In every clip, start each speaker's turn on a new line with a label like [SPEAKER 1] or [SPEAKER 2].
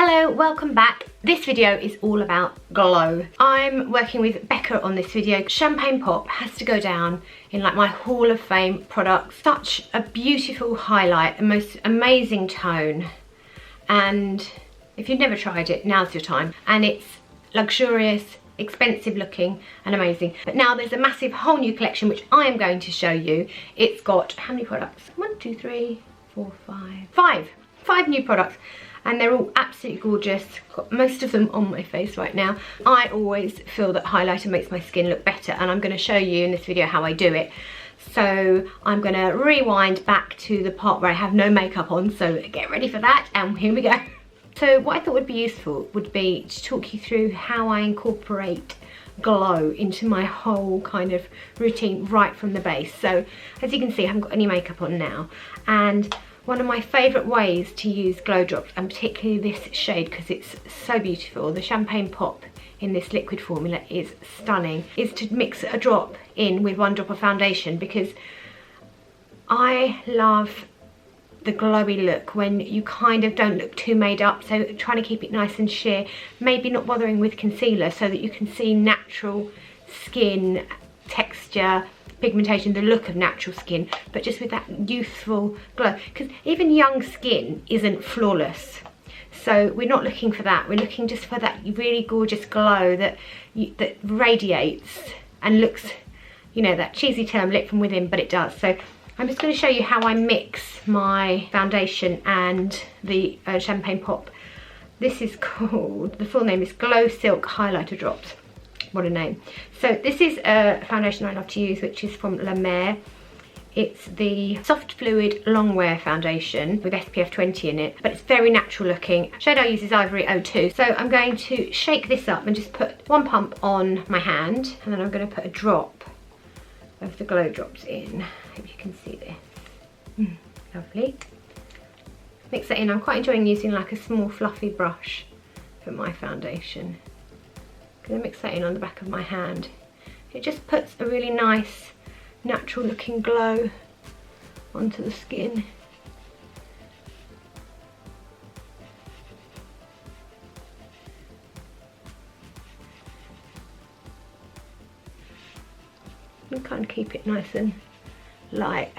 [SPEAKER 1] Hello, welcome back. This video is all about glow. I'm working with BECCA on this video. Champagne Pop has to go down in like my Hall of Fame products. Such a beautiful highlight, the most amazing tone. And if you've never tried it, now's your time. And it's luxurious, expensive looking and amazing. But now there's a massive whole new collection which I am going to show you. It's got how many products? 1, 2, 3, 4, 5. Five new products. And they're all absolutely gorgeous. Got most of them on my face right now. I always feel that highlighter makes my skin look better, and I'm going to show you in this video how I do it. So I'm going to rewind back to the part where I have no makeup on, so get ready for that, and here we go. So what I thought would be useful would be to talk you through how I incorporate glow into my whole kind of routine right from the base. So as you can see, I haven't got any makeup on now, and one of my favourite ways to use glow drops, and particularly this shade because it's so beautiful, the Champagne Pop in this liquid formula is stunning, is to mix a drop in with 1 drop of foundation, because I love the glowy look when you kind of don't look too made up. So trying to keep it nice and sheer, maybe not bothering with concealer so that you can see natural skin texture, pigmentation, the look of natural skin, but just with that youthful glow, because even young skin isn't flawless. So we're not looking for that, we're looking just for that really gorgeous glow that radiates and looks, you know, that cheesy term, lit from within, but it does. So I'm just going to show you how I mix my foundation and the Champagne Pop. This is called, the full name is Glow Silk Highlighter Drops. What a name. So this is a foundation I love to use, which is from La Mer. It's the Soft Fluid Long Wear Foundation with SPF 20 in it, but it's very natural looking. Shade I use is Ivory 02. So I'm going to shake this up and just put 1 pump on my hand, and then I'm going to put a drop of the glow drops in. Hope you can see this. Lovely. Mix that in. I'm quite enjoying using like a small fluffy brush for my foundation. Gonna mix that in on the back of my hand. It just puts a really nice natural looking glow onto the skin. You kind of keep it nice and light.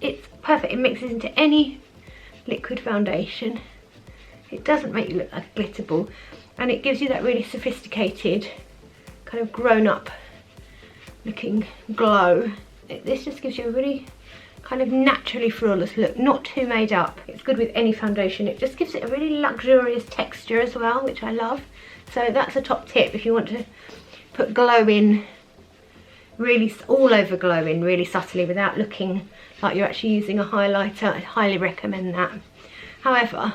[SPEAKER 1] It's perfect, it mixes into any liquid foundation. It doesn't make you look like a glitter ball, and it gives you that really sophisticated, kind of grown up looking glow. This just gives you a really kind of naturally flawless look, not too made up. It's good with any foundation. It just gives it a really luxurious texture as well, which I love. So that's a top tip if you want to put glow in, really all over glow in really subtly without looking like you're actually using a highlighter. I highly recommend that. However,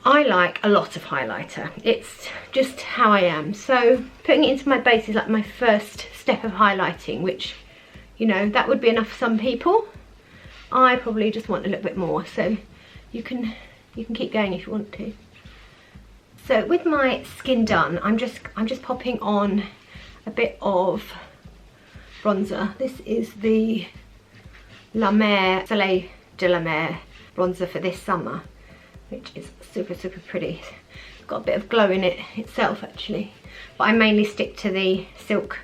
[SPEAKER 1] I like a lot of highlighter. It's just how I am. So putting it into my base is like my first step of highlighting, which, you know, that would be enough for some people. I probably just want a little bit more, so you can keep going if you want to. So with my skin done, I'm just popping on a bit of bronzer. This is the La Mer Soleil de la Mer bronzer for this summer, which is super pretty. It's got a bit of glow in it itself actually, but I mainly stick to the silk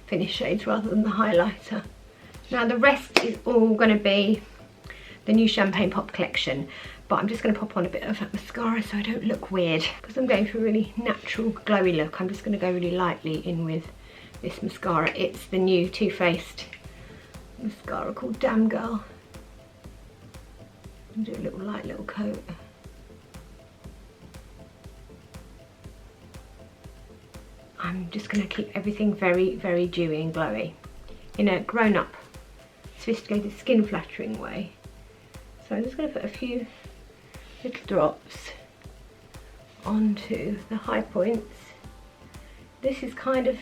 [SPEAKER 1] finish shades rather than the highlighter. Now the rest is all going to be the new Champagne Pop collection, but I'm just going to pop on a bit of mascara so I don't look weird, because I'm going for a really natural glowy look. I'm just going to go really lightly in with this mascara. It's the new Too Faced mascara called Damn Girl. I'll do a little light little coat. I'm just going to keep everything very dewy and glowy in a grown-up, sophisticated, skin flattering way. So I'm just going to put a few little drops onto the high points. This is kind of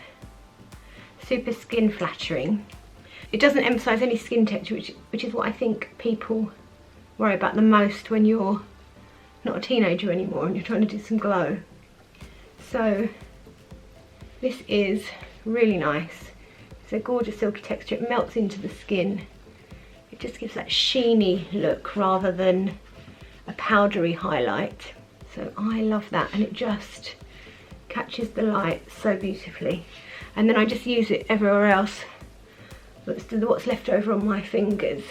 [SPEAKER 1] super skin flattering. It doesn't emphasize any skin texture, which is what I think people worry about the most when you're not a teenager anymore and you're trying to do some glow. So this is really nice. It's a gorgeous silky texture. It melts into the skin. It just gives that sheeny look rather than a powdery highlight. So I love that, and it just catches the light so beautifully. And then I just use it everywhere else, what's left over on my fingers,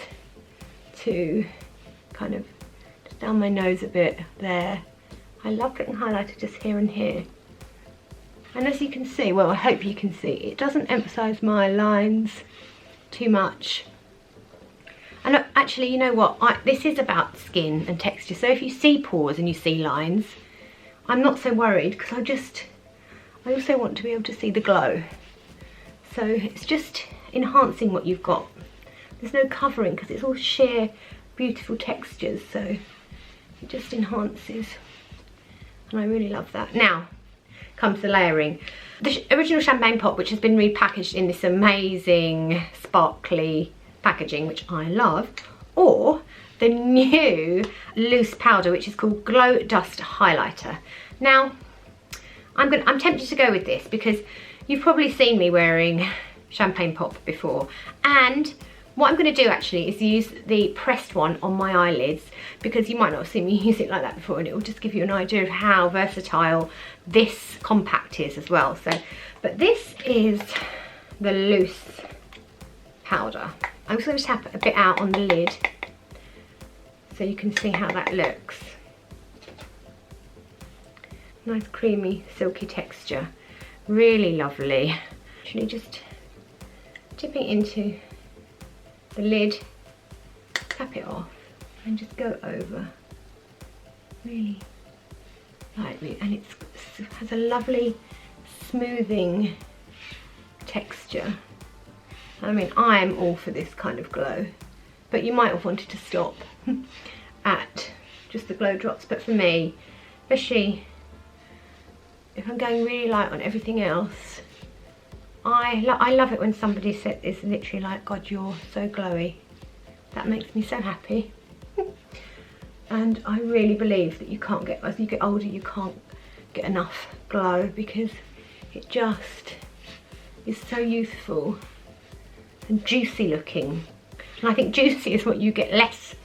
[SPEAKER 1] to kind of just down my nose a bit there. I love putting highlighter just here and here. And as you can see, well, I hope you can see, it doesn't emphasize my lines too much. And actually, you know what, this is about skin and texture, so if you see pores and you see lines, I'm not so worried, because I also want to be able to see the glow. So it's just enhancing what you've got. There's no covering because it's all sheer beautiful textures, so it just enhances, and I really love that. Now comes the layering. The original Champagne Pop, which has been repackaged in this amazing sparkly packaging, which I love, or the new loose powder, which is called Glow Dust Highlighter. Now I'm tempted to go with this because you've probably seen me wearing Champagne Pop before, and what I'm going to do actually is use the pressed one on my eyelids, because you might not have seen me use it like that before, and it will just give you an idea of how versatile this compact is as well. So, but this is the loose powder. I'm just going to tap a bit out on the lid so you can see how that looks. Nice creamy silky texture, really lovely. Actually just dipping into the lid, tap it off and just go over really lightly, and it has a lovely smoothing texture. I mean, I am all for this kind of glow, but you might have wanted to stop at just the glow drops, but for me, especially if I'm going really light on everything else, I love it when somebody is literally like, God, you're so glowy. That makes me so happy. And I really believe that you can't get, as you get older, you can't get enough glow, because it just is so youthful and juicy looking. And I think juicy is what you get less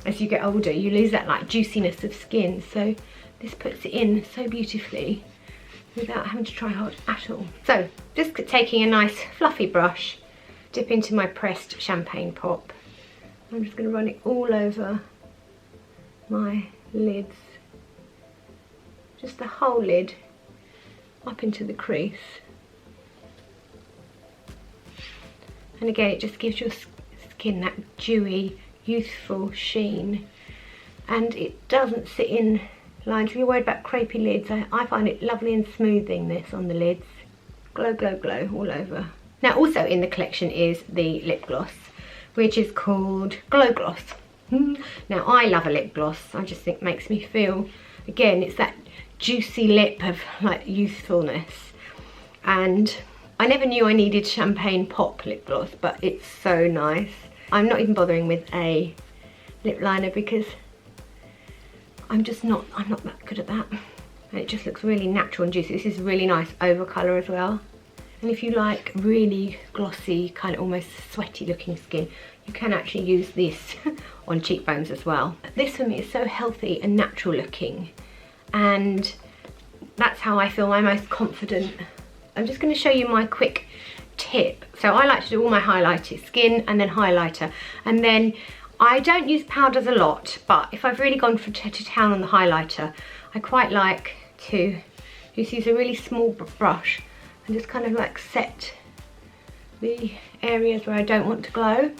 [SPEAKER 1] as you get older. You lose that like juiciness of skin. So this puts it in so beautifully without having to try hard at all. So just taking a nice fluffy brush, dip into my pressed Champagne Pop. I'm just going to run it all over my lids, just the whole lid up into the crease. And again, it just gives your skin that dewy, youthful sheen, and it doesn't sit in lines. If you're worried about crepey lids, I find it lovely and smoothing this on the lids. Glow, glow, glow all over. Now also in the collection is the lip gloss, which is called Glow Gloss. Now I love a lip gloss. I just think it makes me feel, again, it's that juicy lip of like youthfulness. And I never knew I needed Champagne Pop lip gloss, but it's so nice. I'm not even bothering with a lip liner because I'm not that good at that. And it just looks really natural and juicy. This is really nice over colour as well. And if you like really glossy, kind of almost sweaty looking skin, you can actually use this on cheekbones as well. This for me is so healthy and natural looking, and that's how I feel my most confident. I'm just going to show you my quick tip. So I like to do all my highlighter, skin and then highlighter, and then I don't use powders a lot, but if I've really gone to town on the highlighter, I quite like to just use a really small brush and just kind of like set the areas where I don't want to glow.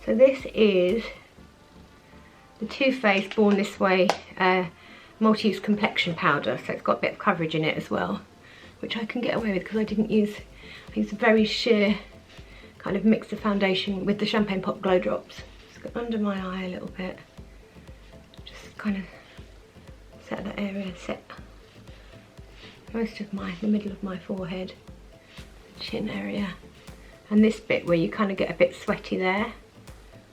[SPEAKER 1] So this is the Too Faced Born This Way multi-use complexion powder, so it's got a bit of coverage in it as well, which I can get away with because I used a very sheer kind of mix of foundation with the Champagne Pop Glow Drops. Just go under my eye a little bit, just kind of set that area, set most of the middle of my forehead, chin area, and this bit where you kind of get a bit sweaty there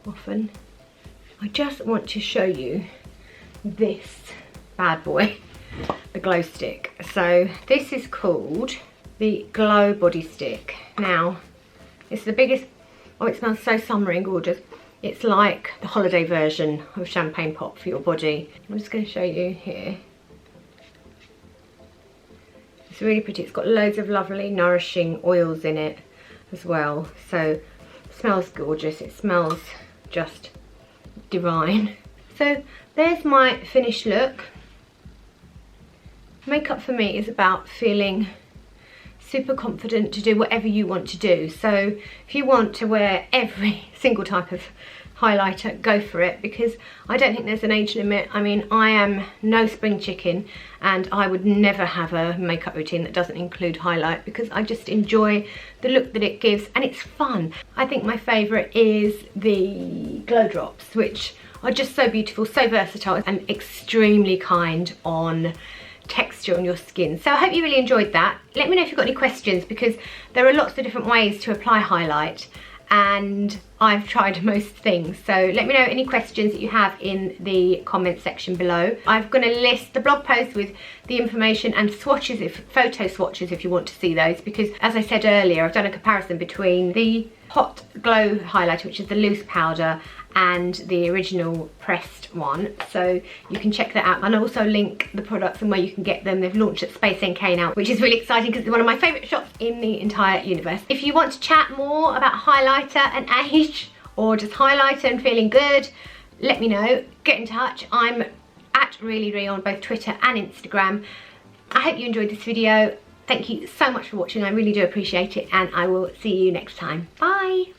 [SPEAKER 1] often. I just want to show you this bad boy, the glow stick. So this is called the Glow Body Stick. Now, it's the biggest, oh, it smells so summery and gorgeous. It's like the holiday version of Champagne Pop for your body. I'm just going to show you here. It's really pretty. It's got loads of lovely nourishing oils in it as well. So it smells gorgeous. It smells just divine. So there's my finished look. Makeup for me is about feeling super confident to do whatever you want to do. So if you want to wear every single type of highlighter, go for it, because I don't think there's an age limit. I mean, I am no spring chicken and I would never have a makeup routine that doesn't include highlight, because I just enjoy the look that it gives and it's fun. I think my favourite is the Glow Drops, which are just so beautiful, so versatile and extremely kind on texture on your skin. So I hope you really enjoyed that. Let me know if you've got any questions, because there are lots of different ways to apply highlight and I've tried most things. So let me know any questions that you have in the comment section below. I'm going to list the blog post with the information and swatches, photo swatches if you want to see those, because as I said earlier, I've done a comparison between the Hot Glow highlighter, which is the loose powder, and the original pressed one, so you can check that out, and I'll also link the products and where you can get them. They've launched at Space NK now, which is really exciting because it's one of my favourite shops in the entire universe. If you want to chat more about highlighter and age, or just highlighter and feeling good, let me know, get in touch. I'm at ReallyRee on both Twitter and Instagram. I hope you enjoyed this video. Thank you so much for watching, I really do appreciate it, and I will see you next time. Bye!